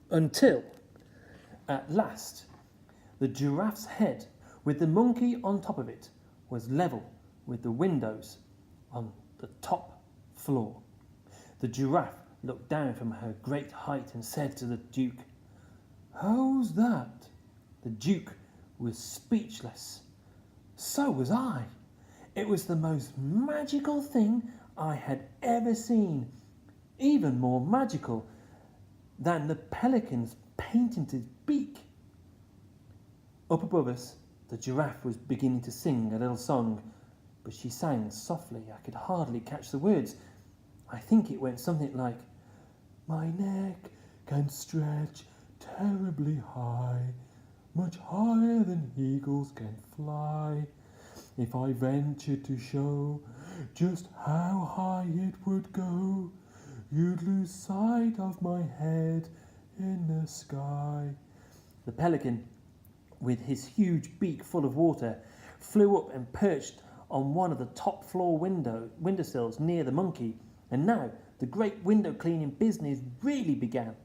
until, at last, the giraffe's head, with the monkey on top of it, was level with the windows on the top floor. The giraffe looked down from her great height and said to the Duke, "How's that?" The Duke was speechless. So was I. It was the most magical thing I had ever seen, even more magical than the pelican's painted beak. Up above us, the giraffe was beginning to sing a little song, but she sang softly. I could hardly catch the words. I think it went something like, "My neck can stretch terribly high, much higher than eagles can fly. If I ventured to show just how high it would go, you'd lose sight of my head in the sky." The pelican, with his huge beak full of water, flew up and perched on one of the top floor windowsills near the monkey, and now the great window cleaning business really began.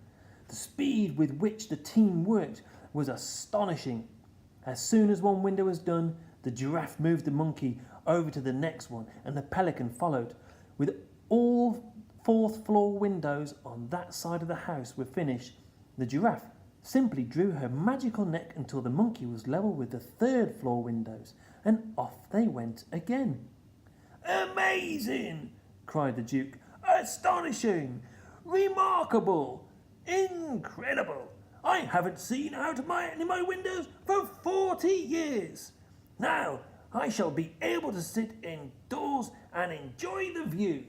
The speed with which the team worked was astonishing. As soon as one window was done, the giraffe moved the monkey over to the next one, and the pelican followed. With all fourth floor windows on that side of the house were finished, the giraffe simply drew her magical neck until the monkey was level with the third floor windows, and off they went again. "Amazing!" cried the Duke. "Astonishing! Remarkable! Incredible! I haven't seen out of any of my windows for 40 years. Now I shall be able to sit indoors and enjoy the view."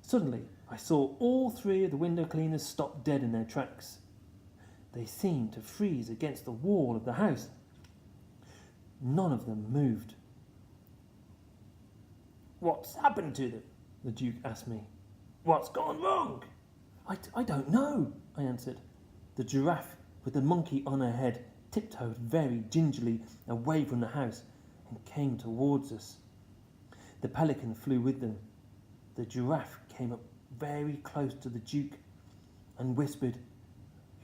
Suddenly I saw all three of the window cleaners stop dead in their tracks. They seemed to freeze against the wall of the house. None of them moved. "What's happened to them?" the Duke asked me. "What's gone wrong?" I don't know," I answered. The giraffe, with the monkey on her head, tiptoed very gingerly away from the house and came towards us. The pelican flew with them. The giraffe came up very close to the Duke and whispered,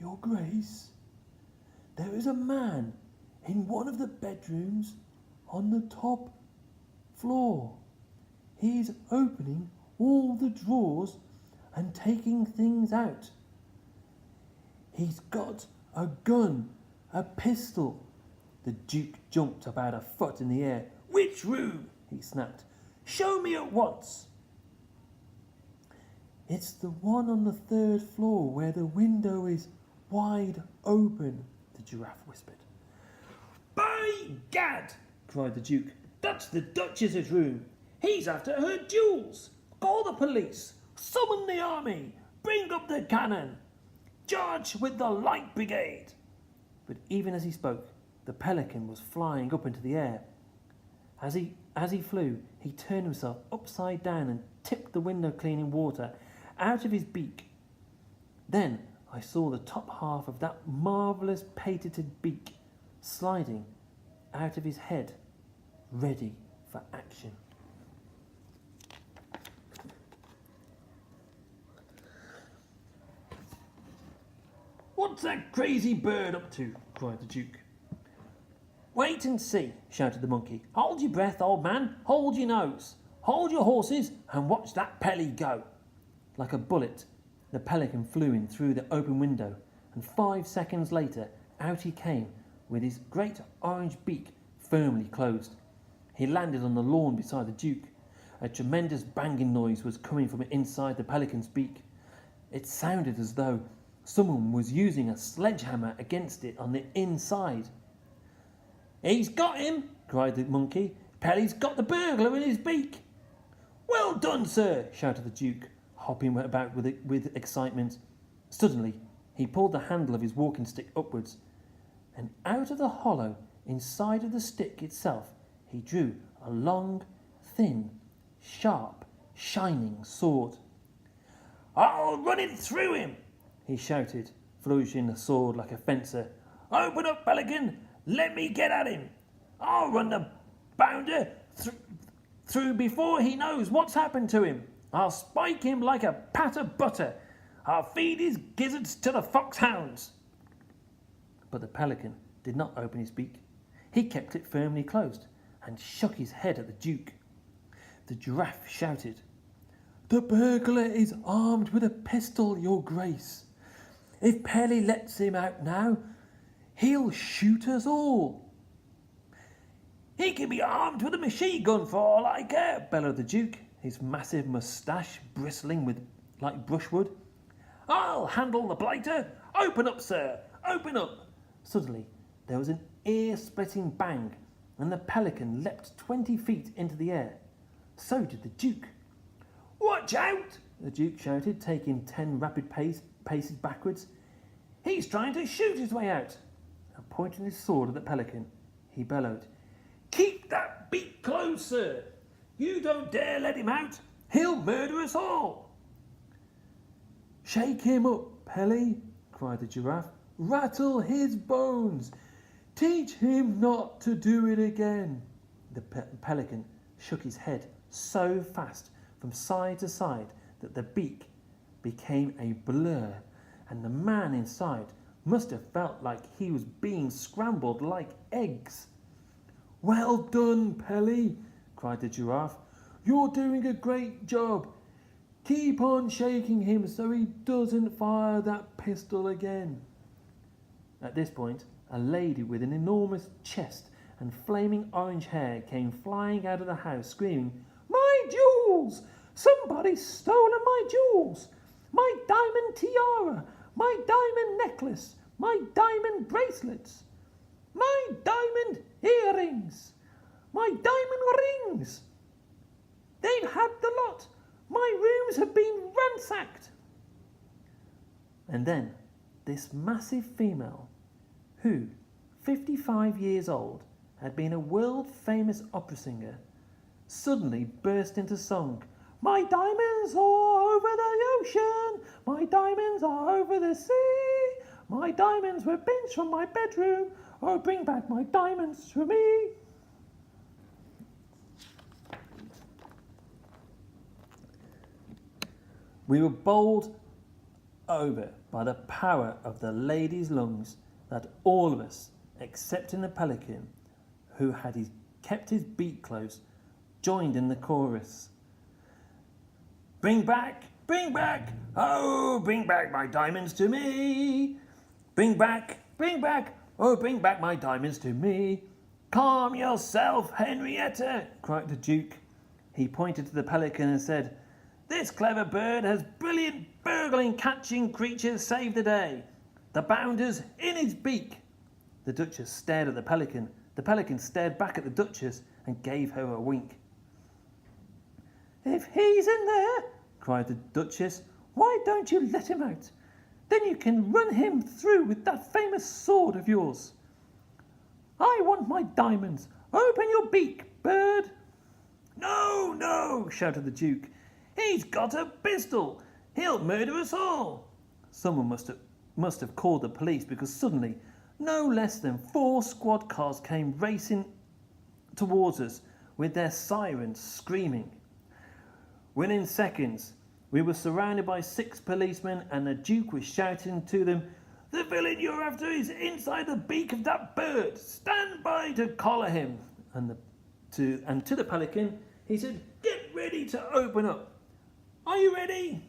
"Your Grace, there is a man in one of the bedrooms on the top floor. He is opening all the drawers and taking things out. He's got a gun, a pistol." The Duke jumped about a foot in the air. "Which room?" he snapped. "Show me at once." "It's the one on the third floor where the window is wide open," the giraffe whispered. "By gad!" cried the Duke. "That's the Duchess's room. He's after her jewels. Call the police. Summon the army. Bring up the cannon. Charge with the light brigade." But even as he spoke, the pelican was flying up into the air. As he flew, he turned himself upside down and tipped the window cleaning water out of his beak. Then I saw the top half of that marvellous patented beak sliding out of his head, ready for action. "What's that crazy bird up to?" cried the Duke. "Wait and see," shouted the monkey. "Hold your breath, old man. Hold your nose. Hold your horses and watch that Pelly go." Like a bullet, the pelican flew in through the open window, and 5 seconds later out he came with his great orange beak firmly closed. He landed on the lawn beside the Duke. A tremendous banging noise was coming from inside the pelican's beak. It sounded as though someone was using a sledgehammer against it on the inside. "He's got him!" cried the monkey. "Pelly's got the burglar in his beak." "Well done, sir!" shouted the Duke, hopping about with excitement. Suddenly, he pulled the handle of his walking stick upwards, and out of the hollow inside of the stick itself, he drew a long, thin, sharp, shining sword. "I'll run it through him!" he shouted, flourishing the sword like a fencer. "Open up, Pelican! Let me get at him! I'll run the bounder through before he knows what's happened to him. I'll spike him like a pat of butter. I'll feed his gizzards to the foxhounds. But the pelican did not open his beak. He kept it firmly closed and shook his head at the Duke. The giraffe shouted, "The burglar is armed with a pistol, your grace. If Pelly lets him out now, he'll shoot us all." "He can be armed with a machine gun for all I care," bellowed the Duke, his massive moustache bristling like brushwood. "I'll handle the blighter. Open up, sir, open up." Suddenly, there was an ear-splitting bang, and the pelican leapt 20 feet into the air. So did the Duke. "Watch out!" the Duke shouted, taking 10 rapid paces backwards. "He's trying to shoot his way out." And pointing his sword at the pelican, he bellowed, "Keep that beak closed, sir. You don't dare let him out. He'll murder us all." "Shake him up, Pelly," cried the giraffe. "Rattle his bones. Teach him not to do it again." The pelican shook his head so fast from side to side that the beak became a blur, and the man inside must have felt like he was being scrambled like eggs. "Well done, Pelly," cried the giraffe. "You're doing a great job. Keep on shaking him so he doesn't fire that pistol again." At this point, a lady with an enormous chest and flaming orange hair came flying out of the house, screaming, "My jewels! Somebody's stolen my jewels! My diamond tiara! My diamond necklace! My diamond bracelets! My diamond earrings! My diamond rings! They've had the lot! My rooms have been ransacked!" And then this massive female, who, 55 years old, had been a world-famous opera singer, suddenly burst into song. "My diamonds are over the ocean, my diamonds are over the sea, my diamonds were pinched from my bedroom, oh bring back my diamonds to me." We were bowled over by the power of the lady's lungs that all of us, excepting the pelican, who had kept his beak closed, joined in the chorus. "Bring back, oh, bring back my diamonds to me. Bring back, oh, bring back my diamonds to me. Calm yourself, Henrietta," cried the Duke. He pointed to the pelican and said, "This clever bird has brilliant burgling catching creatures saved the day. The bounder's in his beak." The Duchess stared at the pelican. The pelican stared back at the Duchess and gave her a wink. "If he's in there," cried the Duchess, "why don't you let him out? Then you can run him through with that famous sword of yours. I want my diamonds. Open your beak, bird." "No, no," shouted the Duke. "He's got a pistol. He'll murder us all." Someone must have called the police, because suddenly no less than 4 squad cars came racing towards us with their sirens screaming. Within seconds, we were surrounded by 6 policemen, and the Duke was shouting to them, "The villain you're after is inside the beak of that bird. Stand by to collar him." And to the pelican, he said, "Get ready to open up. Are you ready?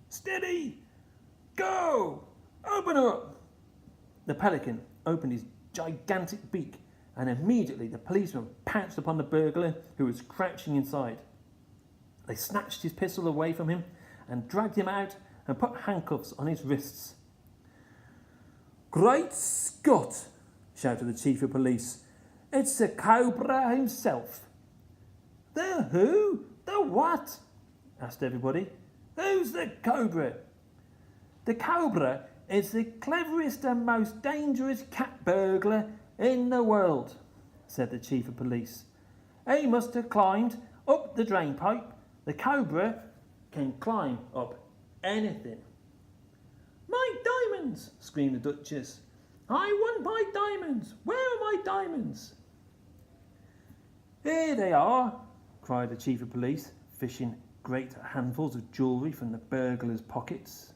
Steady. Go. Open up." The pelican opened his gigantic beak, and immediately the policeman pounced upon the burglar, who was crouching inside. They snatched his pistol away from him and dragged him out and put handcuffs on his wrists. "Great Scott!" shouted the chief of police. "It's the Cobra himself." "The who? The what?" asked everybody. "Who's the Cobra?" "The Cobra is the cleverest and most dangerous cat burglar in the world," said the chief of police. "He must have climbed up the drain pipe. The Cobra can climb up anything." "My diamonds!" screamed the Duchess. "I want my diamonds! Where are my diamonds?" "Here they are!" cried the chief of police, fishing great handfuls of jewellery from the burglar's pockets.